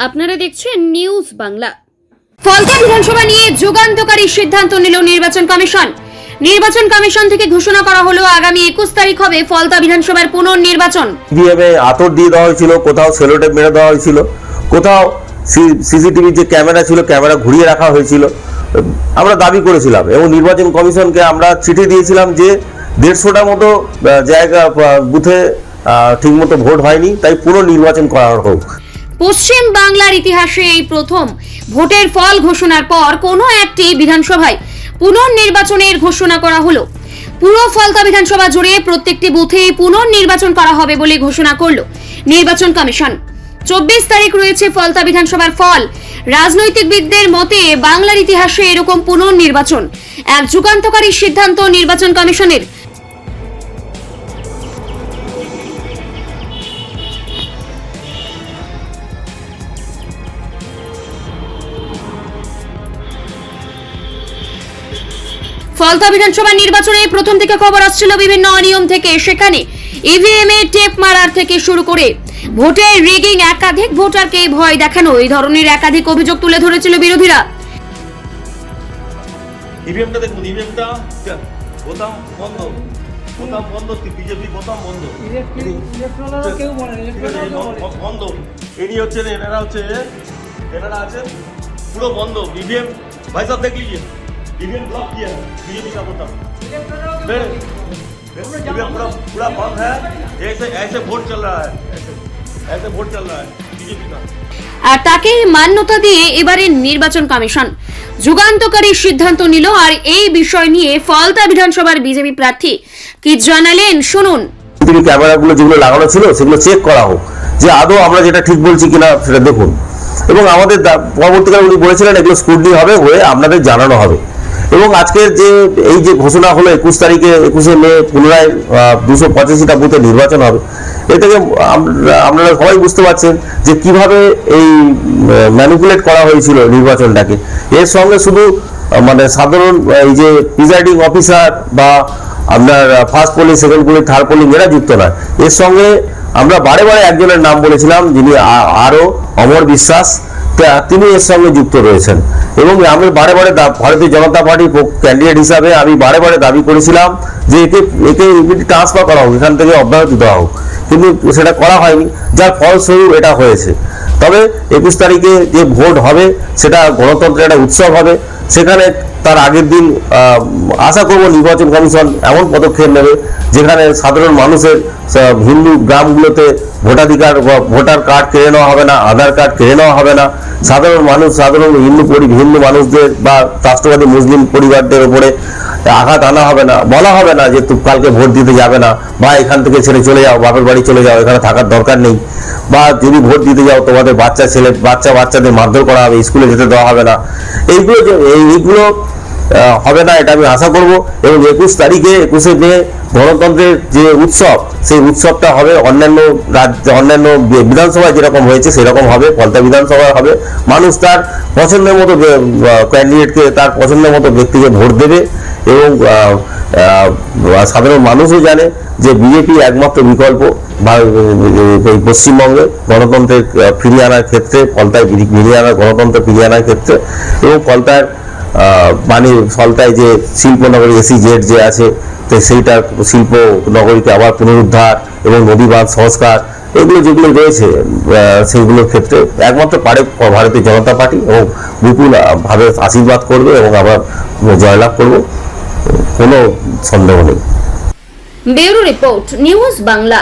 আপনারা দেখছেন নিউজ বাংলা। ফলতা বিধানসভা নিয়ে যুগান্তকারী সিদ্ধান্ত নিল নির্বাচন কমিশন। নির্বাচন কমিশন থেকে ঘোষণা করা হলো আগামী 21 তারিখ হবে ফলতা বিধানসভার পুনর্নির্বাচন। ইভিএমে আতর দিয়ে দেওয়া হয়েছিল, কোথাও সেলোটেপ মেরে দেওয়া হয়েছিল, কোথাও সিসিটিভির যে ক্যামেরা ছিল ক্যামেরা ঘুরিয়ে রাখা হয়েছিল। আমরা দাবি করেছিলাম এবং নির্বাচন কমিশনকে আমরা চিঠি দিয়েছিলাম যে 150টার মতো জায়গা বুথে ঠিকমতো ভোট হয়নি, তাই পুনর্নির্বাচন করা হোক। পশ্চিম বাংলার ইতিহাসে এই প্রথম ভোটের ফল ঘোষণার পর কোনো একটি বিধানসভায় পুনর্নির্বাচনের ঘোষণা করা হলো। পুরো ফলতা বিধানসভা জুড়ে প্রত্যেকটি বুথে পুনর্নির্বাচন করা হবে বলে ঘোষণা করলো নির্বাচন কমিশন। 24 তারিখ রয়েছে ফলতা বিধানসভার ফল। রাজনৈতিকবিদদের মতে বাংলার ইতিহাসে এরকম পুনর্নির্বাচন এক যুগান্তকারী সিদ্ধান্ত নির্বাচন কমিশনের। ফলতা বিধানসভা নির্বাচনে প্রথম থেকে খবর আসছিল বিভিন্ন অনিয়ম থেকে। সেখানে ইভিএম এ টেপ মারার থেকে শুরু করে ভোটের রিগিং, একাধিক ভোটারকে ভয় দেখানো, এই ধরনের একাধিক অভিযোগ তুলে ধরেছিল বিরোধীরা। ইভিএমটা দেখুন, ইভিএমটা বোতাম বন্ধ, বোতাম বন্ধ, বিজেপি বোতাম বন্ধ, কেউ বন্ধ। এনি হচ্ছে এনারা আছে পুরো বন্ধ। ইভিএম ভাই সাহেব দেখ লিজিए, इवीएम ब्लॉक किया है बीजेपी का बोतम, इवीएम पूरा बंद है। ऐसे वोट चल रहा है, ऐसे वोट चल रहा है बीजेपी का। আর তাকে মান্যতা দিয়ে এবারে নির্বাচন কমিশন যুগান্তকারী সিদ্ধান্ত নিল। আর এই বিষয় নিয়ে ফলতা বিধানসভার বিজেপি প্রার্থী কি জানালেন শুনুন। ক্যামেরাগুলো যেগুলো লাগানো ছিল সেগুলো চেক করা হোক, যে আদৌ আমরা যেটা ঠিক বলছি কিনা সেটা দেখুন। এবং আমাদের পরবর্তীকালে উনি বলেছিলেন এগুলো স্ক্রুটিনি হবে, হয়ে আপনাদের জানানো হবে। এবং আজকের যে এই যে ঘোষণা হলো 21 তারিখে 21শে মে পুনরায় 285টা বুথে নির্বাচন হবে, এ থেকে আপনারা সবাই বুঝতে পারছেন যে কিভাবে এই ম্যানিপুলেট করা হয়েছিল নির্বাচনটাকে। এর সঙ্গে শুধু মানে সাধারণ এই যে প্রিজাইডিং অফিসার বা আপনার first polling, second polling, third polling এরা যুক্ত নয়। এর সঙ্গে আমরা বারে বারে একজনের নাম বলেছিলাম যিনি আরও অমর বিশ্বাস, তিনি এর সঙ্গে যুক্ত রয়েছেন। এবং আমি বারে বারে ভারতীয় জনতা পার্টির ক্যান্ডিডেট হিসাবে আমি বারে বারে দাবি করেছিলাম যে একে ট্রান্সফার করা হোক, এখান থেকে অব্যাহতি দেওয়া হোক, কিন্তু সেটা করা হয়নি, যার ফলস্বরূপ এটা হয়েছে। তবে 21 তারিখে যে ভোট হবে সেটা গণতন্ত্রের একটা উৎসব হবে। সেখানে তার আগের দিন আশা করব নির্বাচন কমিশন এমন পদক্ষেপ নেবে যেখানে সাধারণ মানুষের হিন্দু গ্রামগুলোতে ভোটাধিকার, ভোটার কার্ড কেড়ে নেওয়া হবে না, আধার কার্ড কেড়ে নেওয়া হবে না। সাধারণ হিন্দু মানুষদের বা রাষ্ট্রবাদী মুসলিম পরিবারদের উপরে আঘাত আনা হবে না, বলা হবে না যে তুমি কালকে ভোট দিতে যাবে না, বা এখান থেকে ছেড়ে চলে যাও, বাপের বাড়ি চলে যাও, এখানে থাকার দরকার নেই, বা যদি ভোট দিতে যাও তোমাদের বাচ্চাদের মারধর করা হবে, স্কুলে যেতে দেওয়া হবে না। এইগুলো হবে না, এটা আমি আশা করব। এবং 21 তারিখে 21শে মে গণতন্ত্রের যে উৎসব, সেই উৎসবটা হবে অন্যান্য বিধানসভায় যেরকম হয়েছে সেরকম হবে, ফলতা বিধানসভায় হবে। মানুষ তার পছন্দের মতো ক্যান্ডিডেটকে, তার পছন্দের মতো ব্যক্তিকে ভোট দেবে। এবং সাধারণ মানুষও জানে যে বিজেপি একমাত্র বিকল্প পশ্চিমবঙ্গে গণতন্ত্রের ফিরিয়ে আনার ক্ষেত্রে, ফলতায় গণতন্ত্র ফিরিয়ে আনার ক্ষেত্রে। এবং ফলতায় যে শিল্পনগরী SEZ যে আছে, তো সেইটা শিল্প নগরীকে আবার পুনরুদ্ধার এবং নদী বাঁধ সংস্কার, এগুলো যেগুলো রয়েছে সেইগুলোর ক্ষেত্রে একমাত্র পারে ভারতীয় জনতা পার্টি, এবং বিপুলভাবে আশীর্বাদ করবে এবং আবার জয়লাভ করবে, কোনো সন্দেহ নেই। Bureau report, news Bangla.